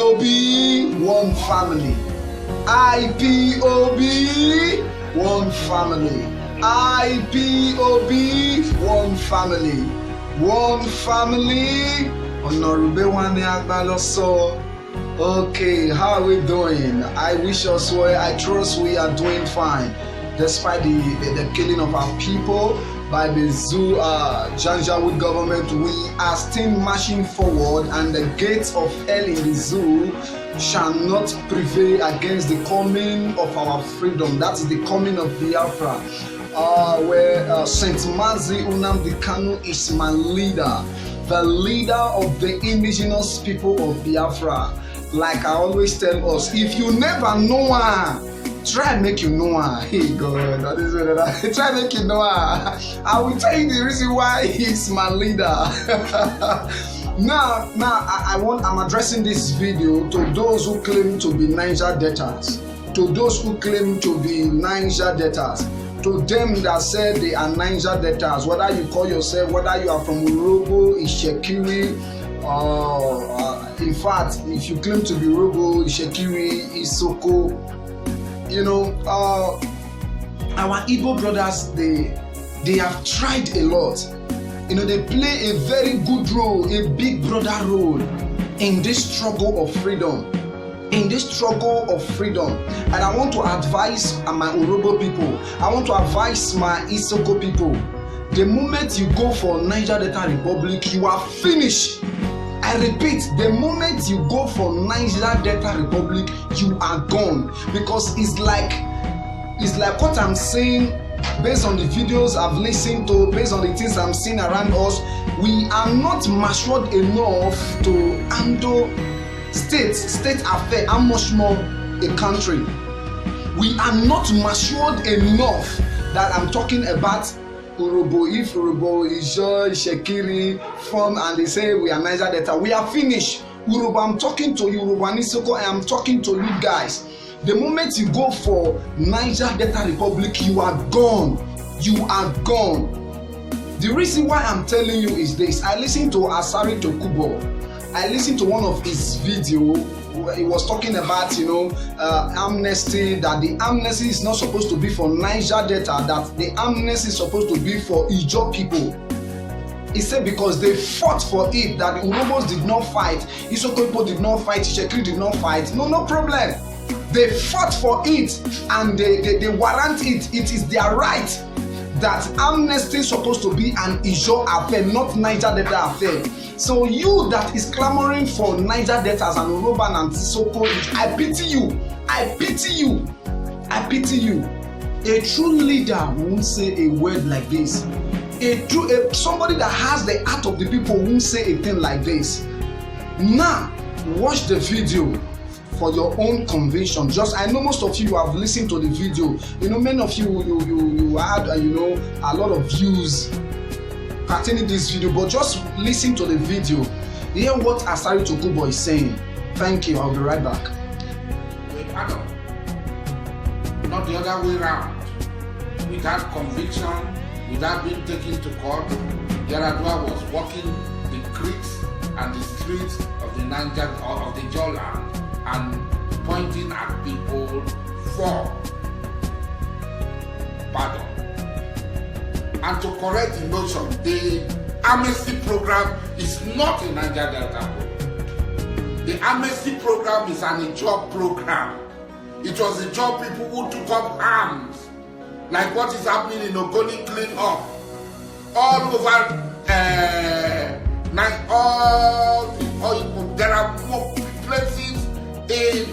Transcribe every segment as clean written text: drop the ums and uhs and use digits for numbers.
IPOB, one family. IPOB, one family. IPOB, one family. One family. Honorable Wani Agbaloso. Okay, how are we doing? I wish us well. I trust we are doing fine. Despite the killing of our people by the zoo Janjaweed government, we are still marching forward, and the gates of hell in the zoo shall not prevail against the coming of our freedom. That is the coming of Biafra, where Saint Mazi Nnamdi Kanu is my leader, the leader of the indigenous people of Biafra. Like I always tell us, if you never know her, try make you know her. Hey God, that is what I try make you know her. I will tell you the reason why he's my leader. Now I'm addressing this video to those who claim to be Niger debtors, to those who claim to be Niger debtors, to them that say they are Niger debtors, whether you call yourself, whether you are from Urobo, Ishekiri, in fact, if you claim to be Urobo, Ishekiri, Isoko, you know, our Igbo brothers, they have tried a lot. You know, they play a very good role, a big brother role in this struggle of freedom. In this struggle of freedom. And I want to advise my Urobo people, I want to advise my Isoko people, the moment you go for Niger Delta Republic, you are finished. I repeat, the moment you go for Niger Delta Republic, you are gone. Because it's like what I'm saying, based on the videos I've listened to, based on the things I'm seeing around us, we are not matured enough to handle state affair, how much more a country. We are not matured enough that I'm talking about Urobo. If Urobo is Shekiri from and they say we are Niger Delta, we are finished. Urobo, I'm talking to you. Urobo and Isoko, I am talking to you guys. The moment you go for Niger Delta Republic, you are gone. You are gone. The reason why I'm telling you is this. I listened to Asari Tokubo. I listened to one of his video. He was talking about, you know, amnesty, that the amnesty is not supposed to be for Niger Delta, that the amnesty is supposed to be for Ijaw people. He said because they fought for it, that the Urobos did not fight, Isoko people did not fight, Ishekiri did not fight. No problem. They fought for it and they warrant it. It is their right that amnesty is supposed to be an Ijaw affair, not Niger Delta affair. So you that is clamoring for Niger Deltas and Urobo and Isoko, I pity you. I pity you. I pity you. A true leader won't say a word like this. Somebody that has the heart of the people won't say a thing like this. Now, watch the video for your own conviction. Just, I know most of you have listened to the video. You know, many of you had you know, a lot of views pertaining this video, but just listen to the video. Hear what Asari Tokubo is saying. Thank you. I'll be right back. Pardon. Not the other way around. Without conviction, without being taken to court, Yaradua was walking the creeks and the streets of the Niger or of the Ijaw land and pointing at people for pardon. And to correct the notion, the amnesty program is not a Niger Delta program. The amnesty program is an Ijaw program. It was the Ijaw people who took up arms, like what is happening in Ogoni clean up. All over, there are more places in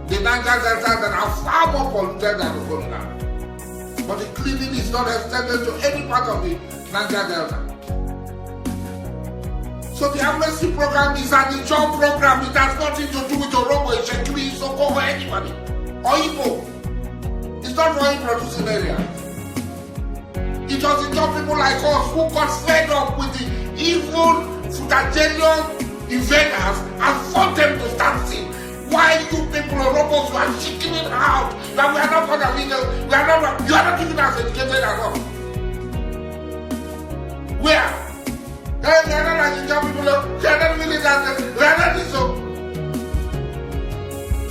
the Niger Delta that are far more polluted than Ogoni land. But the cleaning is not extended to any part of the Niger Delta. So the amnesty program is an Ijaw program. It has nothing to do with Urobo, Ishekiri, Isoko, or anybody. Or Igbo. It's not for producing areas. It was Ijaw people like us who got fed up with the evil Futagelian invaders and fought them to stand still. Why you people Urobos were shaking it out that we are not for the legal, you are not even as educated as us. Where? They are not like Ijaw people, they are not really that, they are not so.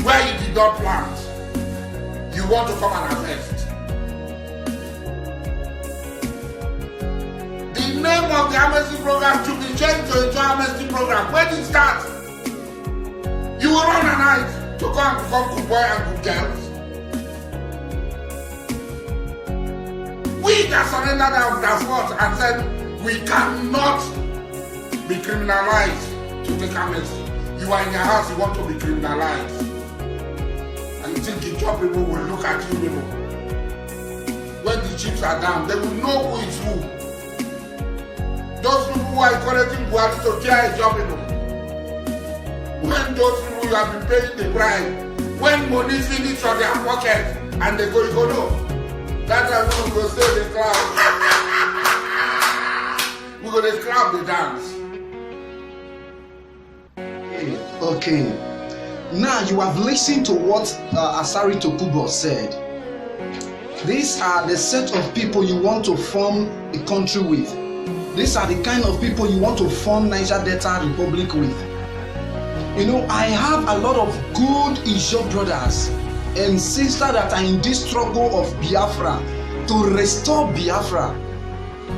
where you did not plant, you want to come and harvest. The name of the amnesty program should be changed to a joint amnesty program. When it starts, you will run a night to go and become good boy and good girls. We that surrendered our fought and said we cannot be criminalized to take amnesty. You are in your house, you want to be criminalized. And you think the job people will look at you people. When the chips are down, they will know who is who. Those people who are collecting Buhari to care job people. When those people you have been paying the bribe, when money finish on their pocket and they go, you go, no. That's why we go say the crowd. We go to scrap the dance. Okay. Now you have listened to what Asari Tokubo said. These are the set of people you want to form a country with. These are the kind of people you want to form Niger Delta Republic with. You know, I have a lot of good Ijaw brothers and sisters that are in this struggle of Biafra to restore Biafra.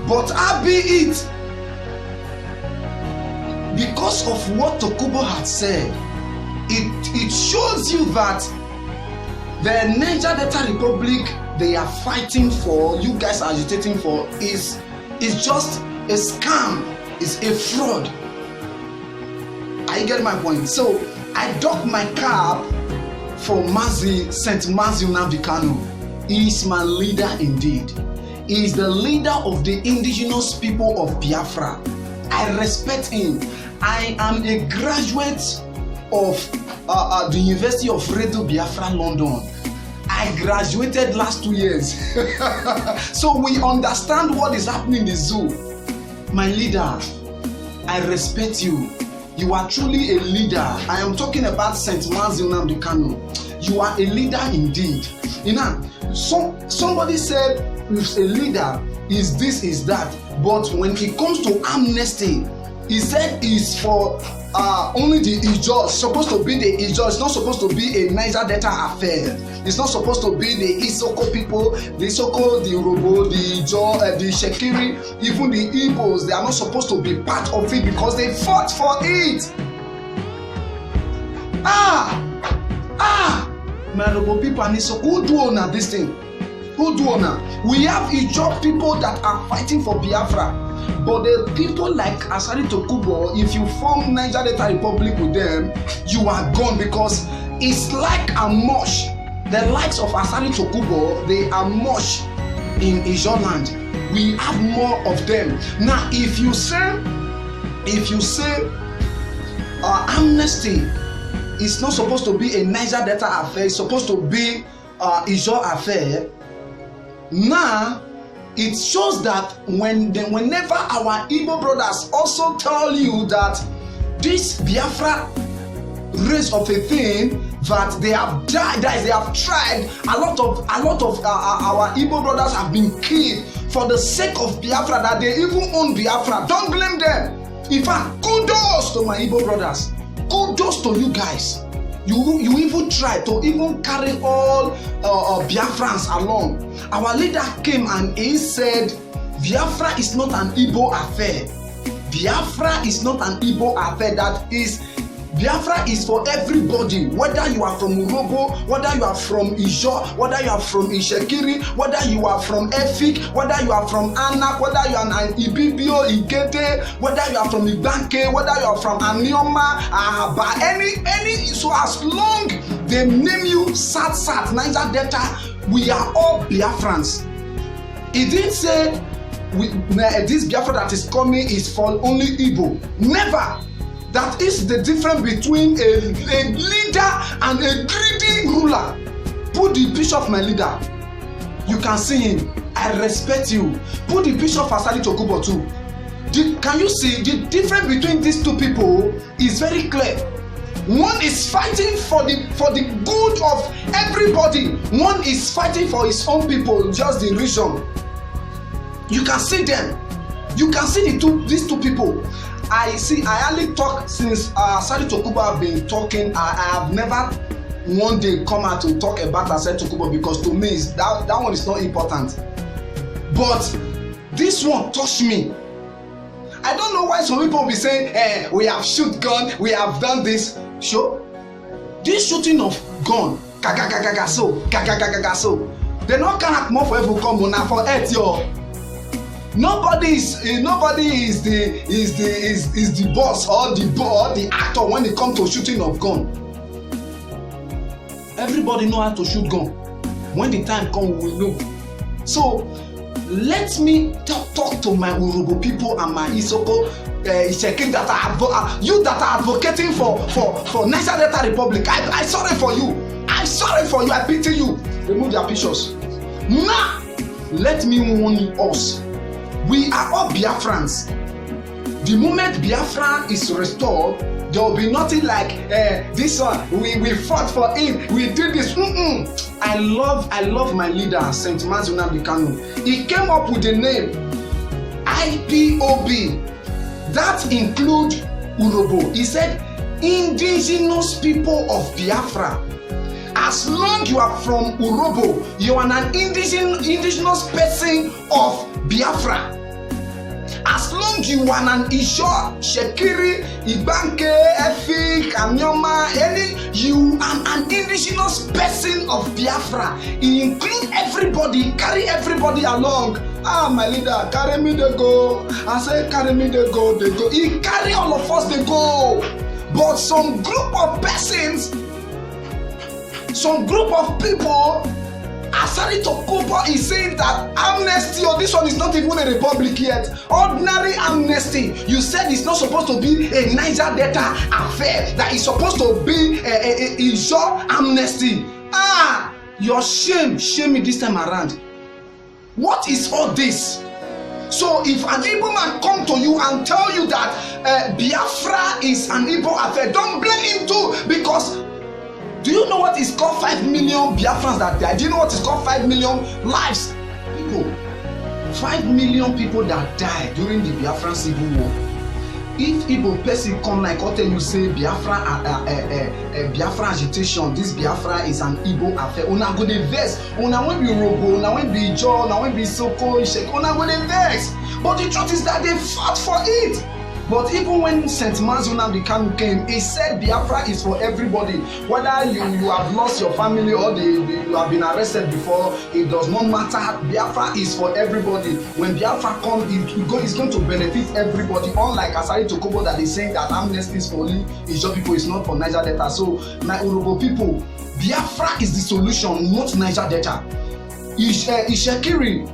But albeit, because of what Tokubo had said, it shows you that the Niger Delta Republic they are fighting for, you guys are agitating for, is just a scam, is a fraud. I get my point. So I dock my cap for St. Mazi Nnamdi Kanu. He is my leader indeed. He is the leader of the indigenous people of Biafra. I respect him. I am a graduate of the University of Radio Biafra, London. I graduated last 2 years. So we understand what is happening in the zoo. My leader, I respect you. You are truly a leader. I am talking about St. Mazi Nnamdi Kanu. You are a leader indeed. You know, somebody said if a leader is this, is that. But when it comes to amnesty, he said it's for only the Ijaw. It's supposed to be the Ijaw. It's not supposed to be a Niger Delta affair. It's not supposed to be the Isoko people, the Isoko, the Urhobo, the Ijaw, the Shekiri, even the Igbos. They are not supposed to be part of it because they fought for it. My Urhobo people and Isoko, who do honor this thing? Who do honor? We have Ijaw people that are fighting for Biafra. But the people like Asari Tokubo, if you form Niger Delta Republic with them, you are gone because it's like a mush. The likes of Asari Tokubo, they are mush in Ijaw land. We have more of them. Now, if you say amnesty is not supposed to be a Niger Delta affair, it's supposed to be Ijaw affair. Now, it shows that whenever our Igbo brothers also tell you that this Biafra race of a thing that they have died, they have tried, a lot of our Igbo brothers have been killed for the sake of Biafra, that they even own Biafra. Don't blame them. In fact, kudos to my Igbo brothers. Kudos to you guys. You even try to even carry all Biafrans along. Our leader came and he said, Biafra is not an Igbo affair. Biafra is not an Igbo affair. That is, Biafra is for everybody, whether you are from Urhobo, whether you are from Ijaw, whether you are from Ishekiri, whether you are from Efik, whether you are from Anak, whether you are an Ibibio, Igete, whether you are from Ibanke, whether you are from Anioma, Ahaba, any, so as long they name you Sat, Niger Delta, we are all Biafrans. He didn't say this Biafra that is coming is for only Igbo. Never. That is the difference between a leader and a greedy ruler. Put the picture of my leader. You can see him. I respect you. Put the picture of Asari Tokubo too. Can you see the difference between these two people is very clear. One is fighting for the good of everybody. One is fighting for his own people, just the region. You can see them. You can see these two people. I hardly talk since Asari Tokubo have been talking. I have never one day come out to talk about Asante Kubo, because to me that one is not important. But this one touched me. I don't know why some people be saying, we have shoot gun, we have done this. Sure, this shooting of gun, so, they not cannot more for every come on for earth, yo. Nobody is the boss or the actor when it comes to shooting of gun. Everybody know how to shoot gun. When the time comes, we will know. So let me talk to my Urhobo people and my Isoko Ishekiri that are advocating for Niger Delta Republic. I sorry for you. I'm sorry for you. I pity you. Remove their pictures. Now, let me warn us. We are all Biafrans. The moment Biafra is restored, there will be nothing like this one. We fought for it. We did this. I love my leader, St. Mazi Nnamdi Kanu. He came up with the name IPOB. That includes Urhobo. He said, indigenous people of Biafra. As long you are from Urhobo, you are an indigenous person of Biafra. As long you are an Isho, Shekiri, Ibanke, Efik, Anyoma, you are an indigenous person of Biafra. He include everybody, carry everybody along. My leader, carry me they go. I say carry me they go, they go. He carry all of us they go. But some group of persons, some group of people, Asari Tokubo is saying that amnesty, or this one is not even a republic yet. Ordinary amnesty. You said it's not supposed to be a Niger Delta affair. That is supposed to be a short amnesty. Your shame me this time around. What is all this? So if an Igbo man come to you and tell you that Biafra is an Igbo affair, don't blame him too, because do you know what is called 5 million Biafrans that died? Do you know what is called 5 million lives? People, 5 million people that died during the Biafran Civil War. If Igbo person come like I tell you say Biafra agitation, this Biafra is an Igbo affair. Una go dey vex. Una when be Urhobo, una when be Ijaw, una when be Isoko, Ishek, una go dey vex. But the truth is that they fought for it. But even when St. Mazi Nnamdi Kanu came, he said Biafra is for everybody. Whether you have lost your family or you have been arrested before, it does not matter. Biafra is for everybody. When Biafra comes, it's going to benefit everybody. Unlike Asari Tokubo that is saying that amnesty is for only Ijaw people, it's not for Niger Delta. So, my Urhobo people, Biafra is the solution, not Niger Delta. Ishekiri,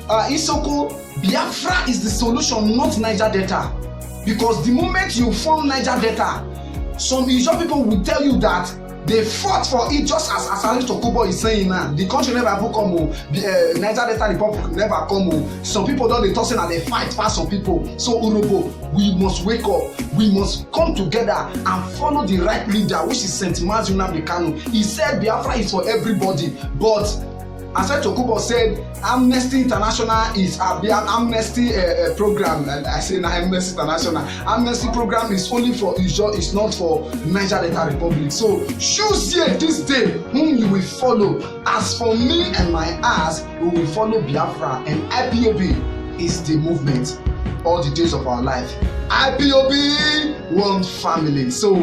Isoko, Biafra is the solution, not Niger Delta. Because the moment you form Niger Delta, some Ijaw people will tell you that they fought for it, just as Asari Tokubo is saying now. The country never come, Niger Delta Republic never come. Some people don't they tossing and they fight past some people. So Urhobo, we must wake up. We must come together and follow the right leader, which is St. Mazi Nnamdi Kanu. He said Biafra is for everybody, but Asari Tokubo said Amnesty International is an amnesty program. I say na Amnesty International. Amnesty program is only for Ijaw, it's not for Niger Delta Republic. So choose here this day whom you will follow. As for me and my ass, we will follow Biafra, and IPOB is the movement all the days of our life. IPOB, one family. So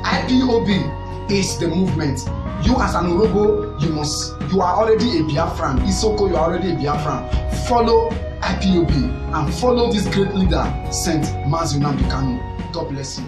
IPOB is the movement. You as an Urhobo, you are already a Biafran. Isoko, you are already a Biafran. Follow IPOB and follow this great leader, St. Mazi Nnamdi Kanu. God bless you.